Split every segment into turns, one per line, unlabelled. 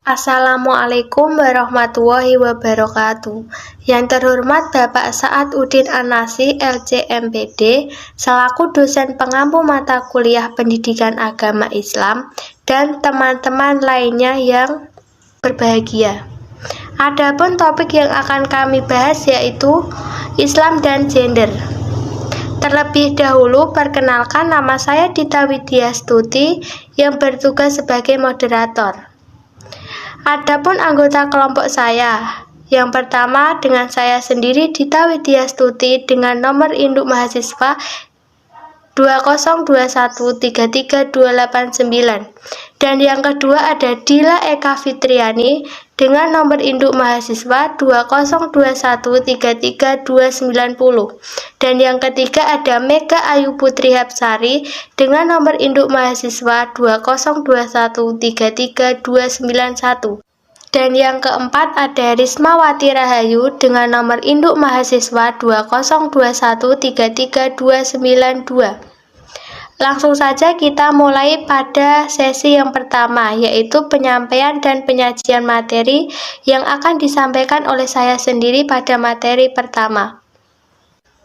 Assalamualaikum warahmatullahi wabarakatuh. Yang terhormat Bapak Sa'ad Udin An-Nasi, LC MPD, selaku dosen pengampu mata kuliah Pendidikan Agama Islam, dan teman-teman lainnya yang berbahagia. Adapun topik yang akan kami bahas yaitu Islam dan gender. Terlebih dahulu, perkenalkan, nama saya Dita Widyastuti yang bertugas sebagai moderator. Adapun anggota kelompok saya, yang pertama dengan saya sendiri Dita Widyastuti dengan nomor induk mahasiswa 202133289, dan yang kedua ada Dila Eka Fitriani dengan nomor induk mahasiswa 202133290, dan yang ketiga ada Mega Ayu Putri Hapsari dengan nomor induk mahasiswa 202133291. Dan yang keempat ada Rismawati Rahayu dengan nomor induk mahasiswa 202133292. Langsung saja kita mulai pada sesi yang pertama, yaitu penyampaian dan penyajian materi yang akan disampaikan oleh saya sendiri pada materi pertama.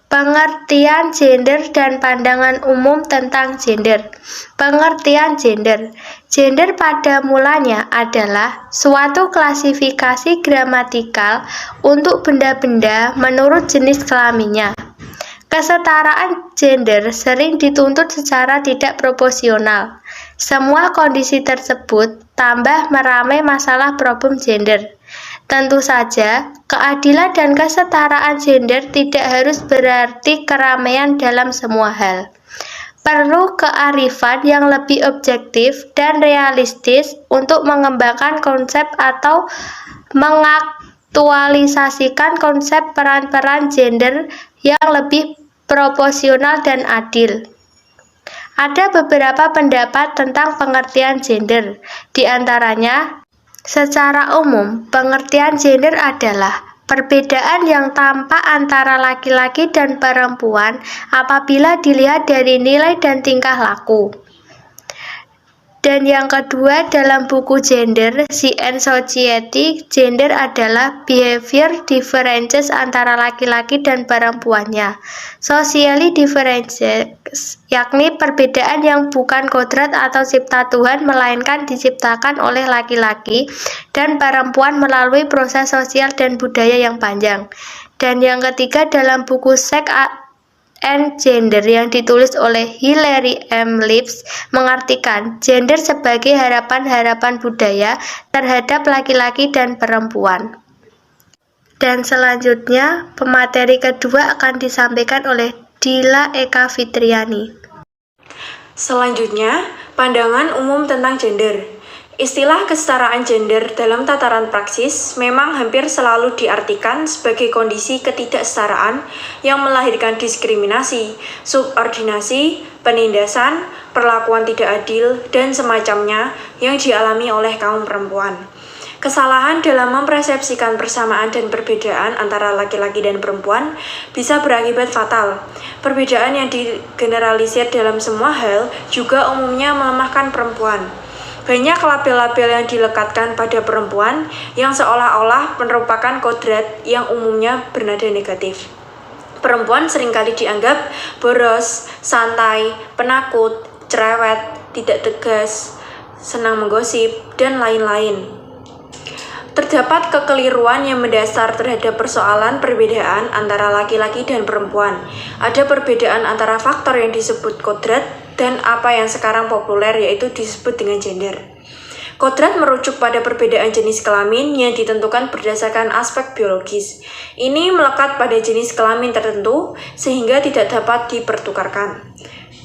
Pengertian gender dan pandangan umum tentang gender. Pengertian gender. Gender pada mulanya adalah suatu klasifikasi gramatikal untuk benda-benda menurut jenis kelaminnya. Kesetaraan gender sering dituntut secara tidak proporsional. Semua kondisi tersebut tambah meramai masalah problem gender. Tentu saja, keadilan dan kesetaraan gender tidak harus berarti keramaian dalam semua hal. Perlu kearifan yang lebih objektif dan realistis untuk mengembangkan konsep atau mengaktualisasikan konsep peran-peran gender yang lebih proporsional dan adil. Ada beberapa pendapat tentang pengertian gender, di antaranya secara umum, pengertian gender adalah perbedaan yang tampak antara laki-laki dan perempuan apabila dilihat dari nilai dan tingkah laku. Dan yang kedua, dalam buku Gender, Sex and Society, gender adalah behavior differences antara laki-laki dan perempuannya. Socially differences, yakni perbedaan yang bukan kodrat atau cipta Tuhan, melainkan diciptakan oleh laki-laki dan perempuan melalui proses sosial dan budaya yang panjang. Dan yang ketiga, dalam buku Sex and Gender yang ditulis oleh Hilary M. Lipps, mengartikan gender sebagai harapan-harapan budaya terhadap laki-laki dan perempuan. Dan selanjutnya, pemateri kedua akan disampaikan oleh Dila Eka Fitriani.
Selanjutnya, pandangan umum tentang gender. Istilah kesetaraan gender dalam tataran praksis memang hampir selalu diartikan sebagai kondisi ketidaksetaraan yang melahirkan diskriminasi, subordinasi, penindasan, perlakuan tidak adil, dan semacamnya yang dialami oleh kaum perempuan. Kesalahan dalam mempersepsikan persamaan dan perbedaan antara laki-laki dan perempuan bisa berakibat fatal. Perbedaan yang digeneralisir dalam semua hal juga umumnya melemahkan perempuan. Banyak label-label yang dilekatkan pada perempuan yang seolah-olah merupakan kodrat yang umumnya bernada negatif. Perempuan seringkali dianggap boros, santai, penakut, cerewet, tidak tegas, senang menggosip, dan lain-lain. Terdapat kekeliruan yang mendasar terhadap persoalan perbedaan antara laki-laki dan perempuan. Ada perbedaan antara faktor yang disebut kodrat dan apa yang sekarang populer yaitu disebut dengan gender. Kodrat merujuk pada perbedaan jenis kelamin yang ditentukan berdasarkan aspek biologis. Ini melekat pada jenis kelamin tertentu sehingga tidak dapat dipertukarkan.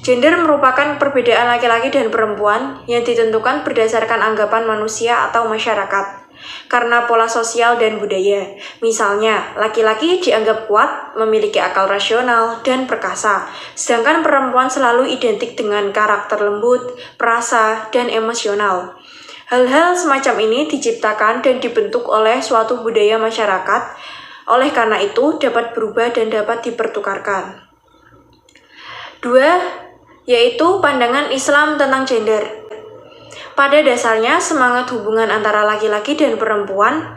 Gender merupakan perbedaan laki-laki dan perempuan yang ditentukan berdasarkan anggapan manusia atau masyarakat. Karena pola sosial dan budaya, misalnya laki-laki dianggap kuat, memiliki akal rasional, dan perkasa, sedangkan perempuan selalu identik dengan karakter lembut, perasa, dan emosional. Hal-hal semacam ini diciptakan dan dibentuk oleh suatu budaya masyarakat, oleh karena itu dapat berubah dan dapat dipertukarkan. 2. Yaitu pandangan Islam tentang gender. Pada dasarnya, semangat hubungan antara laki-laki dan perempuan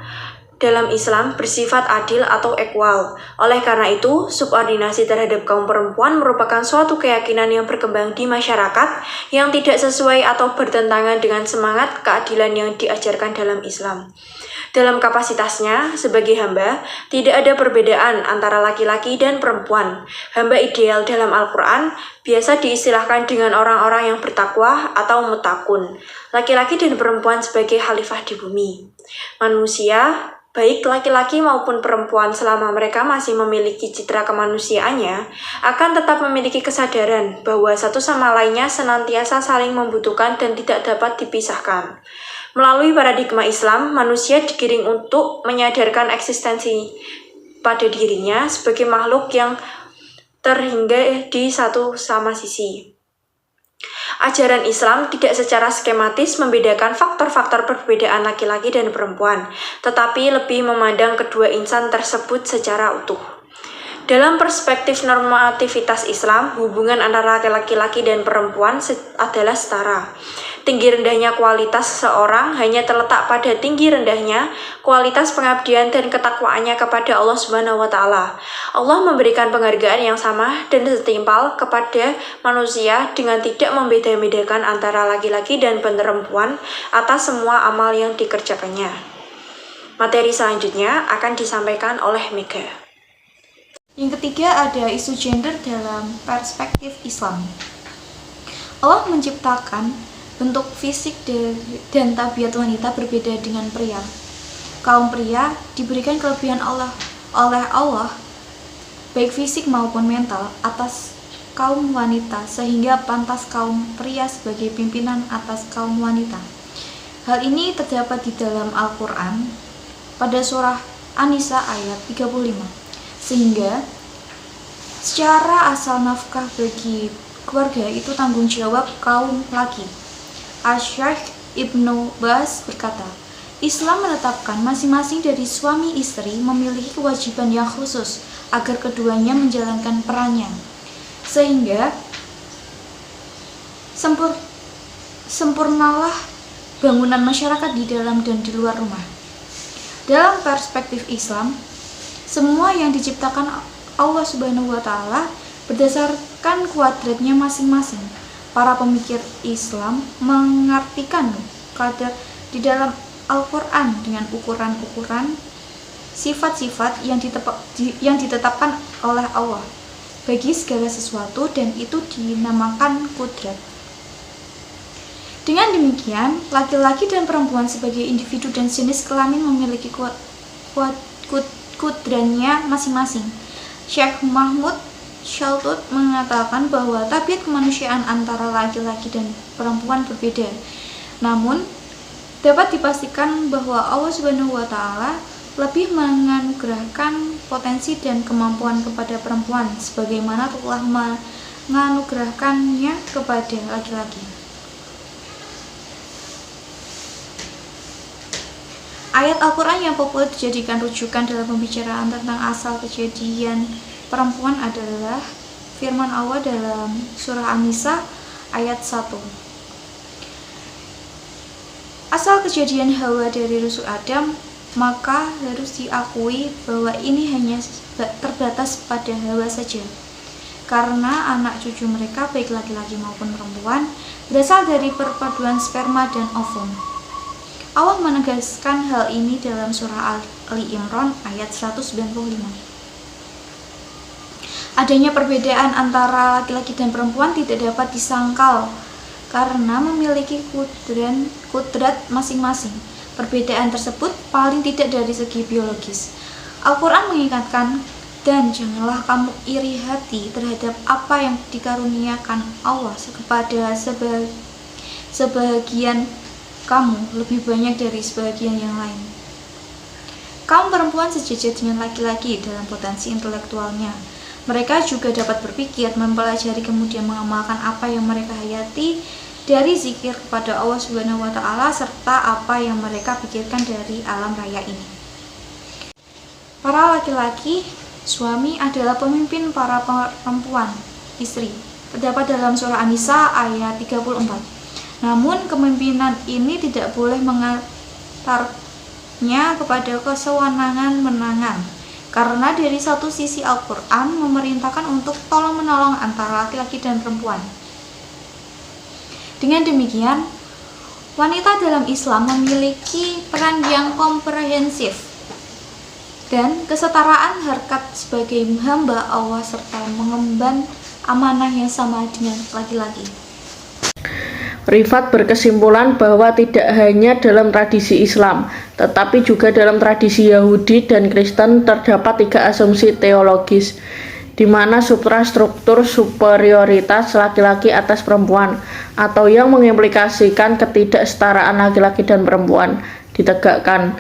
dalam Islam bersifat adil atau equal. Oleh karena itu, subordinasi terhadap kaum perempuan merupakan suatu keyakinan yang berkembang di masyarakat yang tidak sesuai atau bertentangan dengan semangat keadilan yang diajarkan dalam Islam. Dalam kapasitasnya sebagai hamba, tidak ada perbedaan antara laki-laki dan perempuan. Hamba ideal dalam Al-Quran biasa diistilahkan dengan orang-orang yang bertakwa atau mutakun. Laki-laki dan perempuan sebagai khalifah di bumi. Manusia, baik laki-laki maupun perempuan selama mereka masih memiliki citra kemanusiaannya, akan tetap memiliki kesadaran bahwa satu sama lainnya senantiasa saling membutuhkan dan tidak dapat dipisahkan. Melalui paradigma Islam, manusia digiring untuk menyadarkan eksistensi pada dirinya sebagai makhluk yang terhingga di satu sama sisi. Ajaran Islam tidak secara skematis membedakan faktor-faktor perbedaan laki-laki dan perempuan, tetapi lebih memandang kedua insan tersebut secara utuh. Dalam perspektif normativitas Islam, hubungan antara laki-laki dan perempuan adalah setara. Tinggi rendahnya kualitas seseorang hanya terletak pada tinggi rendahnya kualitas pengabdian dan ketakwaannya kepada Allah Subhanahu wa Ta'ala. Allah memberikan penghargaan yang sama dan setimpal kepada manusia dengan tidak membeda-bedakan antara laki-laki dan perempuan atas semua amal yang dikerjakannya. Materi selanjutnya akan disampaikan oleh Mega.
Yang ketiga ada isu gender dalam perspektif Islam. Allah menciptakan bentuk fisik dan tabiat wanita berbeda dengan pria. Kaum pria diberikan kelebihan oleh Allah, baik fisik maupun mental, atas kaum wanita, sehingga pantas kaum pria sebagai pimpinan atas kaum wanita. Hal ini terdapat di dalam Al-Quran pada surah An-Nisa ayat 35. Sehingga secara asal nafkah bagi keluarga itu tanggung jawab kaum laki. Asy-Syaikh Ibnu Baz berkata, Islam menetapkan masing-masing dari suami istri memiliki kewajiban yang khusus agar keduanya menjalankan perannya, sehingga sempurnalah bangunan masyarakat di dalam dan di luar rumah. Dalam perspektif Islam, semua yang diciptakan Allah Subhanahu wa Ta'ala berdasarkan kuadratnya masing-masing. Para pemikir Islam mengartikan kadar di dalam Al-Quran dengan ukuran-ukuran sifat-sifat yang ditetapkan oleh Allah bagi segala sesuatu, dan itu dinamakan kudrat. Dengan demikian, laki-laki dan perempuan sebagai individu dan jenis kelamin memiliki kudratnya masing-masing. Syekh Mahmud Shaltut mengatakan bahwa tabiat kemanusiaan antara laki-laki dan perempuan berbeda. Namun, dapat dipastikan bahwa Allah Subhanahu wa Ta'ala lebih menganugerahkan potensi dan kemampuan kepada perempuan sebagaimana telah menganugerahkannya kepada laki-laki. Ayat Al-Quran yang populer dijadikan rujukan dalam pembicaraan tentang asal kejadian perempuan adalah firman Allah dalam surah An-Nisa ayat 1. Asal kejadian Hawa dari rusuk Adam, maka harus diakui bahwa ini hanya terbatas pada Hawa saja, karena anak cucu mereka baik laki-laki maupun perempuan berasal dari perpaduan sperma dan ovum. Allah menegaskan hal ini dalam surah Ali Imran ayat 195. Adanya perbedaan antara laki-laki dan perempuan tidak dapat disangkal karena memiliki kudrat masing-masing. Perbedaan tersebut paling tidak dari segi biologis. Al-Quran mengingatkan, dan janganlah kamu iri hati terhadap apa yang dikaruniakan Allah kepada sebagian kamu lebih banyak dari sebagian yang lain. Kaum perempuan sejajar dengan laki-laki dalam potensi intelektualnya. Mereka juga dapat berpikir, mempelajari, kemudian mengamalkan apa yang mereka hayati dari zikir kepada Allah Subhanahu wa Ta'ala serta apa yang mereka pikirkan dari alam raya ini. Para laki-laki, suami adalah pemimpin para perempuan, istri. Terdapat dalam surah An-Nisa ayat 34. Namun kepemimpinan ini tidak boleh mengantarnya kepada kesewenang-wenangan, karena dari satu sisi Al-Quran memerintahkan untuk tolong-menolong antara laki-laki dan perempuan. Dengan demikian, wanita dalam Islam memiliki peran yang komprehensif dan kesetaraan harkat sebagai hamba Allah serta mengemban amanah yang sama dengan laki-laki.
Rifat berkesimpulan bahwa tidak hanya dalam tradisi Islam, tetapi juga dalam tradisi Yahudi dan Kristen terdapat 3 asumsi teologis, di mana suprastruktur superioritas laki-laki atas perempuan, atau yang mengimplikasikan ketidaksetaraan laki-laki dan perempuan, ditegakkan.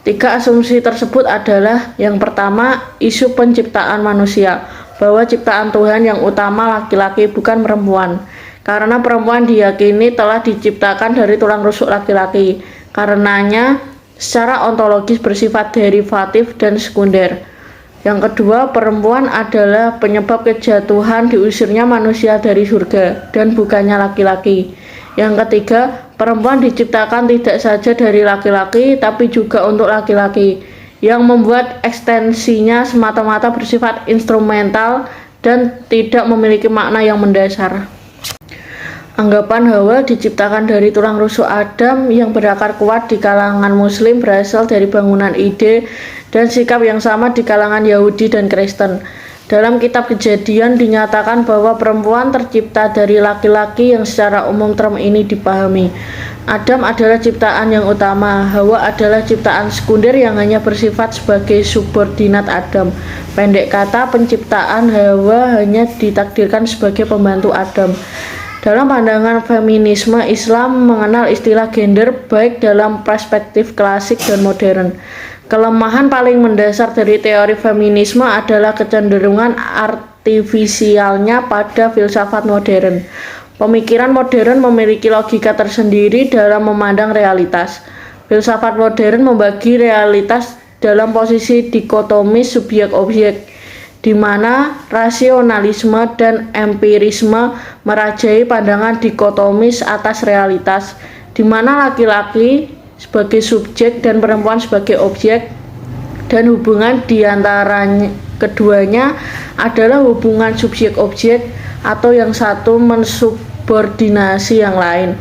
3 asumsi tersebut adalah: yang pertama, isu penciptaan manusia, bahwa ciptaan Tuhan yang utama laki-laki bukan perempuan. Karena perempuan diyakini telah diciptakan dari tulang rusuk laki-laki, karenanya secara ontologis bersifat derivatif dan sekunder. Yang kedua, perempuan adalah penyebab kejatuhan diusirnya manusia dari surga dan bukannya laki-laki. Yang ketiga, perempuan diciptakan tidak saja dari laki-laki tapi juga untuk laki-laki, yang membuat ekstensinya semata-mata bersifat instrumental dan tidak memiliki makna yang mendasar. Anggapan Hawa diciptakan dari tulang rusuk Adam yang berakar kuat di kalangan Muslim berasal dari bangunan ide dan sikap yang sama di kalangan Yahudi dan Kristen. Dalam kitab Kejadian dinyatakan bahwa perempuan tercipta dari laki-laki yang secara umum term ini dipahami. Adam adalah ciptaan yang utama, Hawa adalah ciptaan sekunder yang hanya bersifat sebagai subordinat Adam. Pendek kata, penciptaan Hawa hanya ditakdirkan sebagai pembantu Adam. Dalam pandangan feminisme, Islam mengenal istilah gender baik dalam perspektif klasik dan modern. Kelemahan paling mendasar dari teori feminisme adalah kecenderungan artifisialnya pada filsafat modern. Pemikiran modern memiliki logika tersendiri dalam memandang realitas. Filsafat modern membagi realitas dalam posisi dikotomis subjek-objek, di mana rasionalisme dan empirisme merajai pandangan dikotomis atas realitas, di mana laki-laki sebagai subjek dan perempuan sebagai objek, dan hubungan di antara keduanya adalah hubungan subjek-objek atau yang satu mensubordinasi yang lain.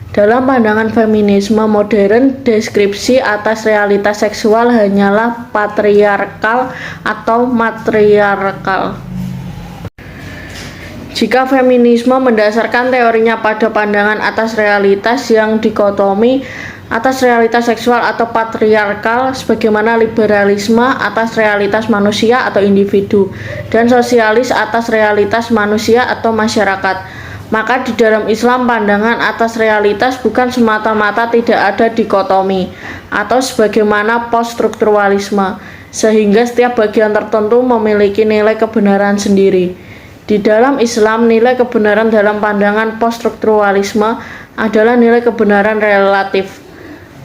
Dalam pandangan feminisme modern, deskripsi atas realitas seksual hanyalah patriarkal atau matriarkal. Jika feminisme mendasarkan teorinya pada pandangan atas realitas yang dikotomi atas realitas seksual atau patriarkal, sebagaimana liberalisme atas realitas manusia atau individu, dan sosialis atas realitas manusia atau masyarakat, maka di dalam Islam pandangan atas realitas bukan semata-mata tidak ada dikotomi atau sebagaimana poststrukturalisme, sehingga setiap bagian tertentu memiliki nilai kebenaran sendiri. Di dalam Islam, nilai kebenaran dalam pandangan poststrukturalisme adalah nilai kebenaran relatif,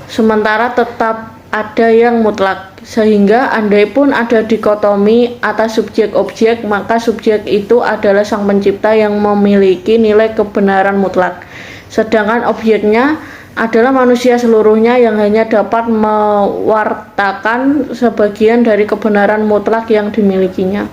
sementara tetap ada yang mutlak, sehingga andaipun ada dikotomi atas subjek-objek, maka subjek itu adalah sang pencipta yang memiliki nilai kebenaran mutlak, sedangkan objeknya adalah manusia seluruhnya yang hanya dapat mewartakan sebagian dari kebenaran mutlak yang dimilikinya.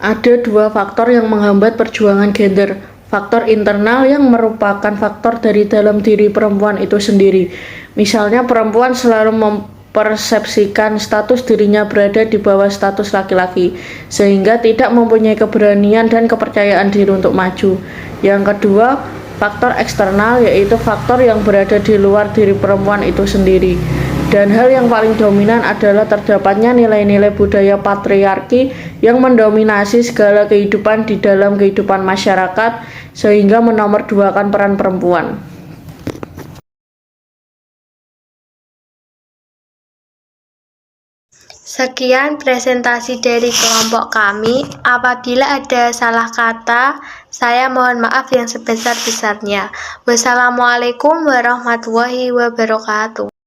Ada 2 faktor yang menghambat perjuangan gender. Faktor internal yang merupakan faktor dari dalam diri perempuan itu sendiri. Misalnya, perempuan selalu mempersepsikan status dirinya berada di bawah status laki-laki, sehingga tidak mempunyai keberanian dan kepercayaan diri untuk maju. Yang kedua, faktor eksternal, yaitu faktor yang berada di luar diri perempuan itu sendiri. Dan hal yang paling dominan adalah terdapatnya nilai-nilai budaya patriarki yang mendominasi segala kehidupan di dalam kehidupan masyarakat, sehingga menomorduakan peran perempuan.
Sekian presentasi dari kelompok kami. Apabila ada salah kata, saya mohon maaf yang sebesar-besarnya. Wassalamualaikum warahmatullahi wabarakatuh.